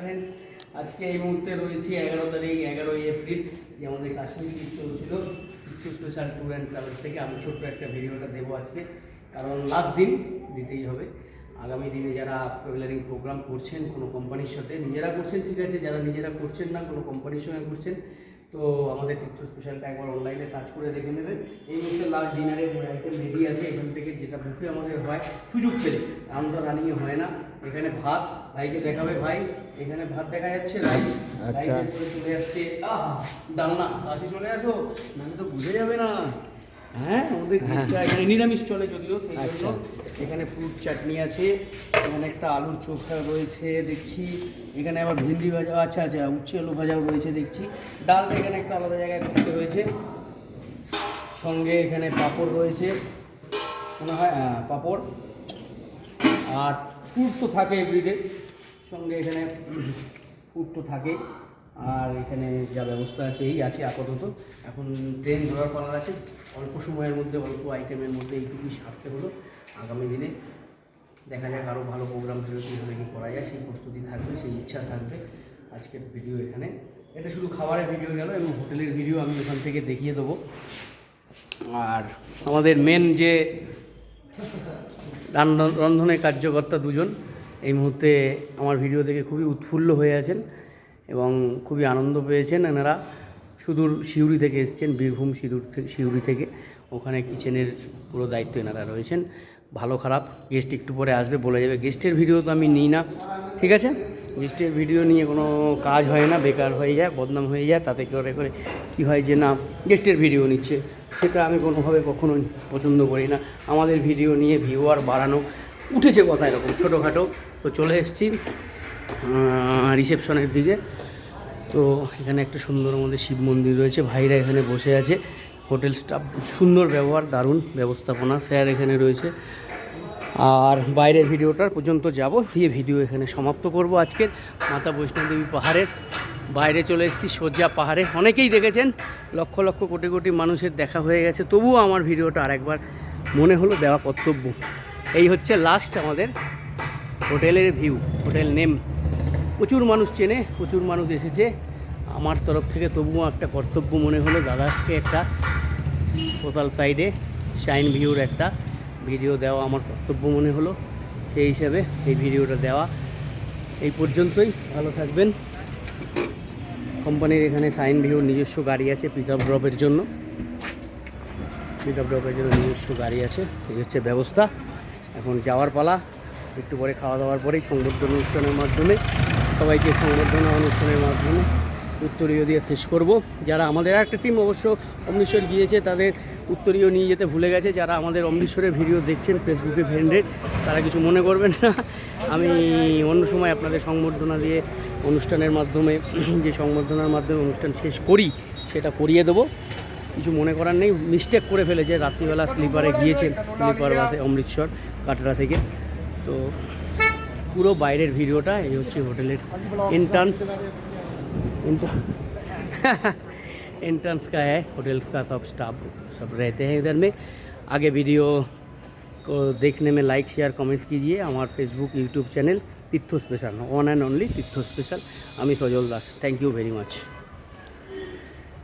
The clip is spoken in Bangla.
ফ্রেন্ডস, আজকে এই মুহূর্তে রয়েছি 11 তারিখ 11ই এপ্রিল, যে আমাদের কাশ্মীর ট্রিপ চলছিল কিছু স্পেশাল ট্যুর অ্যান্ড ট্রাভেলস থেকে। আমি ছোট্ট একটা ভিডিওটা দেবো আজকে, কারণ লাস্ট দিন দিতেই হবে। আগামী দিনে যারা ট্রাভেলারিং প্রোগ্রাম করছেন কোনো কোম্পানির সাথে, নিজেরা করছেন ঠিক আছে, যারা নিজেরা করছেন না কোনো কোম্পানির সঙ্গে করছেন, তো আমাদের তীর্থ স্পেশালটা একবার অনলাইনে সার্চ করে দেখে নেবেন। এই মুহূর্তে লাস্ট ডিনারের আইটেম রেডি আছে। এখান থেকে যেটা বুফে আমাদের হয় সুযোগ পেলে, আমরা রানিংয়ে হয় না। এখানে ভাত ভাইকে দেখাবে, ভাই এখানে ভাত দেখা যাচ্ছে, রাইস চলে আসছে, ডালনা কাছে চলে আসো, নাহলে তো বুঝে যাবে না। হ্যাঁ, আমাদের এখানে নিরামিষ চলে যদিও, সেই জন্য এখানে ফ্রুট চাটনি আছে, এখানে একটা আলুর চোখা রয়েছে দেখছি, এখানে আবার ভেন্ডি ভাজা, আচ্ছা উচ্ছে আলু ভাজাও রয়েছে দেখছি। ডাল এখানে একটা আলাদা জায়গায় করতে হয়েছে, সঙ্গে এখানে পাঁপড় রয়েছে মনে হয়, পাঁপড় আর ফ্রুট তো থাকে এভরিডে, সঙ্গে এখানে ফ্রুট তো থাকেই। আর এখানে যা ব্যবস্থা আছে এই আছে আপাতত। এখন ট্রেন ধরার পালা আছে, অল্প সময়ের মধ্যে অল্প আইটেমের মধ্যে এইটুকুই সারতে হলো। আগামী দিনে দেখা যাক আরও ভালো প্রোগ্রাম কীভাবে কী করা যায়, সেই প্রস্তুতি থাকবে, সেই ইচ্ছা থাকবে। আজকের ভিডিও এখানে, এটা শুধু খাবারের ভিডিও গেল, এবং হোটেলের ভিডিও আমি ওখান থেকে দেখিয়ে দেবো। আর আমাদের মেন যে রন্ধনের কার্যকর্তা দুজন এই মুহূর্তে আমার ভিডিও দেখে খুবই উৎফুল্ল হয়ে আছেন এবং খুবই আনন্দ পেয়েছেন। এনারা সুদূর সিউড়ি থেকে এসেছেন, বীরভূম সিউড়ি থেকে। ওখানে কিচেনের পুরো দায়িত্ব এনারা রয়েছেন। ভালো খারাপ গেস্ট একটু পরে আসবে, বলে যাবে। গেস্টের ভিডিও তো আমি নিই না, ঠিক আছে? গেস্টের ভিডিও নিয়ে কোনো কাজ হয় না, বেকার হয়ে যায়, বদনাম হয়ে যায়। তাতে করে কী হয় যে না, গেস্টের ভিডিও নিচ্ছে, সেটা আমি কোনোভাবে কখনোই পছন্দ করি না। আমাদের ভিডিও নিয়ে ভিউয়ার বাড়ানো, উঠেছে কথা এরকম ছোটোখাটো। তো চলে এসেছি রিসেপশনের দিকে। তো এখানে একটা সুন্দর আমাদের শিব মন্দির রয়েছে, ভাইরা এখানে বসে আছে, হোটেল স্টাফ সুন্দর ব্যবহার, দারুণ ব্যবস্থাপনা, স্যার এখানে রয়েছে। আর বাইরের ভিডিওটার পর্যন্ত যাব, দিয়ে ভিডিও এখানে সমাপ্ত করব। আজকের মাতা বৈষ্ণোদেবী পাহাড়ের বাইরে চলে এসেছি, সজ্জা পাহাড়ে। অনেকেই দেখেছেন, লক্ষ লক্ষ কোটি কোটি মানুষের দেখা হয়ে গেছে, তবুও আমার ভিডিওটা আরেকবার মনে হলো দেওয়া কর্তব্য। এই হচ্ছে লাস্ট আমাদের হোটেলের ভিউ, হোটেল নেম। প্রচুর মানুষ চেনে, প্রচুর মানুষ এসেছে। আমার তরফ থেকে তবুও একটা কর্তব্য মনে হলো দাদাকে একটা সোশ্যাল সাইডে শাইন ভিউর একটা ভিডিও দেওয়া আমার কর্তব্য মনে হলো। সেই হিসাবে এই ভিডিওটা দেওয়া। এই পর্যন্তই, ভালো থাকবেন। কোম্পানির এখানে শাইন ভিউর নিজস্ব গাড়ি আছে পিক আপ ড্রপের জন্য, নিজস্ব গাড়ি আছে। এই হচ্ছে ব্যবস্থা। এখন যাওয়ার পালা। একটু পরে খাওয়া দাওয়ার পরেই সংবর্ধনা অনুষ্ঠানের মাধ্যমে সবাইকে সংবর্ধনা অনুষ্ঠানের মাধ্যমে উত্তরীয় দিয়ে শেষ করব। যারা আমাদের একটা টিম অবশ্য অমৃতসর গিয়েছে, তাদের উত্তরীয় নিয়ে যেতে ভুলে গেছে। যারা আমাদের অমৃতসরের ভিডিও দেখছেন ফেসবুকে ফ্রেন্ডের, তারা কিছু মনে করবেন না। আমি অন্য সময় আপনাদের সংবর্ধনা দিয়ে অনুষ্ঠানের মাধ্যমে, যে সংবর্ধনার মাধ্যমে অনুষ্ঠান শেষ করি, সেটা করিয়ে দেবো। কিছু মনে করার নেই। মিস্টেক করে ফেলেছে, রাত্রিবেলা স্লিপারে গিয়েছেন, স্লিপার বাসে অমৃতসর কাটরা থেকে। তো পুরো বাইরের ভিডিওটা, এই হচ্ছে হোটেলের एंट्रेंस का है। होटल्स का सब स्टाफ सब रहते हैं इधर में। आगे वीडियो को देखने में लाइक शेयर कमेंट्स कीजिए। हमारे Facebook YouTube channel Tirth special, one and only Tirth special. আমি Sajal Das, thank you very much.